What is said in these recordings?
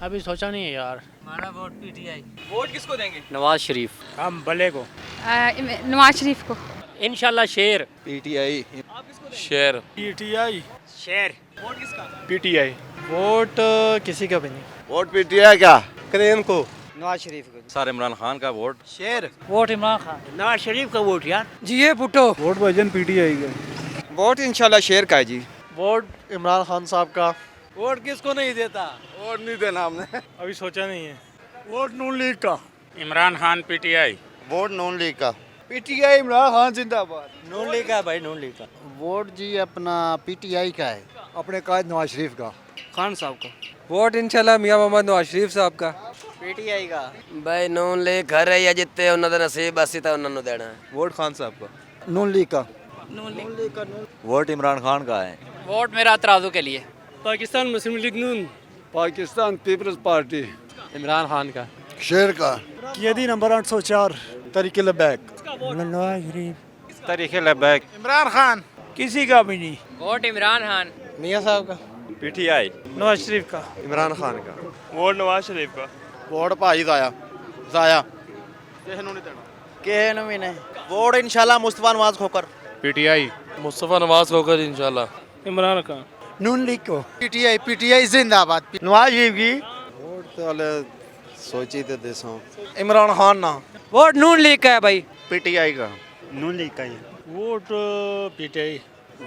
ابھی سوچا نہیں ہے یار. ہمارا vote P T I. Vote کس کو دیں گے؟ نواز شریف. ہم بلے کو. نواز شریف کو. انشاءاللہ شیر. پی ٹی آئی. آپ کس کو دیں گے؟ شیر. پی ٹی آئی. شیر. ووٹ کس کا؟ P T I. ووٹ کسی کا بھی نہیں. ووٹ پی ٹی آئی کیا؟ کریم کو. نواز شریف کو. سر عمران خان کا ووٹ. شیر. ووٹ عمران خان. نواز شریف کا ووٹ یار. جی یہ بھٹو. ووٹ بھجن پی ٹی آئی کا. ووٹ انشاءاللہ شیر کا ہے جی. ووٹ عمران خان صاحب کا. ووٹ کس کو نہیں دیتا؟ ووٹ نہیں دینا ہم نے. ابھی سوچا نہیں ہے. ووٹ نون لیگ کا. Imran Khan P T I. Vote Noon League کا. P T I Imran Khan زندہ آباد. نون لیگ کا بھائی، نون لیگ کا. ووٹ جی اپنا پی ٹی آئی کا ہے. اپنے قائد نواز شریف کا. خان صاحب کا. ووٹ انشاءاللہ میاں محمد نواز شریف صاحب کا. پی ٹی آئی کا. بھائی نون لیگ گھر ہے یا جتے انہوں دا نصیب اسی تا انہوں نے دینا ہے. ووٹ خان صاحب کا. نون لیگ کا. نون لیگ. ووٹ عمران خان کا ہے. ووٹ میرا ترازو کے لیے. پاکستان مسلم لیگ نون. پاکستان پیپلز پارٹی. عمران خان کا. شیر کا. قیدی نمبر 804 طریق لبیک. نواز شریف. طریق لبیک. عمران خان. کسی کا بھی نہیں. ووٹ عمران خان. میاں صاحب کا. پی ٹی آئی. نواز شریف کا. عمران خان کا. ووٹ نواز شریف کا. ووٹ بھائی ضائع. کہنوں بھی نہیں. ووٹ انشاءاللہ مصطفیٰ نواز کھوکر. پی ٹی آئی. مصطفیٰ نواز کھوکر انشاءاللہ. عمران خان. نون لیگ کو. پی ٹی آئی زندہ آباد. نواز شریف کی. ووٹ تو سوچی تو دیسوں. عمران خان نا. ووٹ نون لیگ کا ہے بھائی. پی ٹی آئی کا. نون لیگ کا. Vote P T I.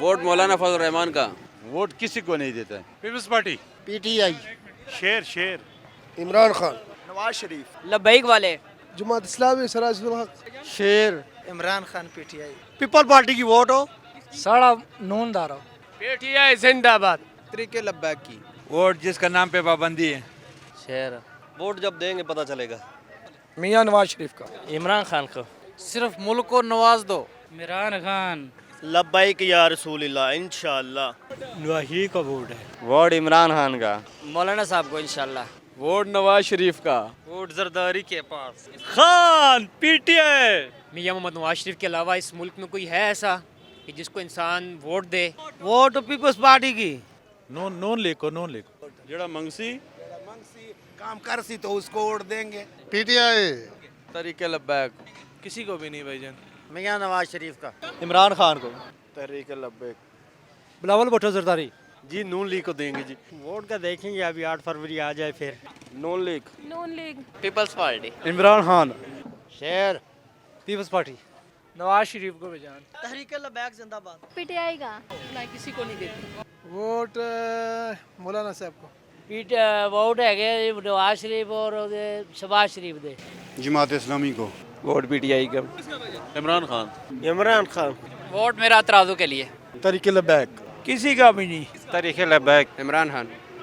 Vote مولانا فضل الرحمان کا. ووٹ کسی کو نہیں دیتا ہے. Peoples Party. P T I. شیر. عمران خان. نواز شریف. لبیک والے. جماعت اسلامی سراج الحق. شیر. عمران خان. پی ٹی آئی. پیپل پارٹی کی ووٹ ہو. ساڑا نون دارو. پی ٹی آئی زندہ آباد. طریق لبیک کی. ووٹ جس کا نام پہ پابندی ہے. شیر. ووٹ جب دیں گے پتہ چلے گا. میاں نواز شریف کا. عمران خان کو. صرف ملک کو نواز دو. عمران خان. لبیک یا رسول اللہ انشاءاللہ. نواز شریف کا ووٹ ہے. ووٹ عمران خان کا. مولانا صاحب کو انشاءاللہ. ووٹ نواز شریف کا. ووٹ زرداری کے پاس. خان. پی ٹی آئی. میاں محمد نواز شریف کے علاوہ اس ملک میں کوئی ہے ایسا کہ جس کو انسان ووٹ دے؟ ووٹ پیپلز پارٹی کی. نون لیگ کو. جڑا منگسی کام کر سی تو اس کو ووٹ دیں گے. پی ٹی آئی. طریق لبیک. کسی کو بھی نہیں بھائی جان. میاں نواز شریف کا. عمران خان کو. طریق لبیک. بلاول بھٹو زرداری. جی نون لیگ کو دیں گے جی. ووٹ کا دیکھیں گے ابھی 8 فروری آ جائے پھر. نون لیگ. نون لیگ. پیپلز پارٹی. عمران خان. شیر. پیپلز پارٹی. نواز شریف کو بھی جان. تحریک لبیک زندہ باد. پی ٹی آئی کا. میں کسی کو نہیں دیتی. ووٹ مولانا صاحب کو. ووٹ ہے نواز شریف اور شہباز شریف دے. جماعت اسلامی کو. ووٹ پی ٹی آئی کا. عمران خان. عمران خان. ووٹ میرا ترازو کے لیے. طریق لبیک. کسی کا بھی نہیں. طریق لبیک. عمران خان.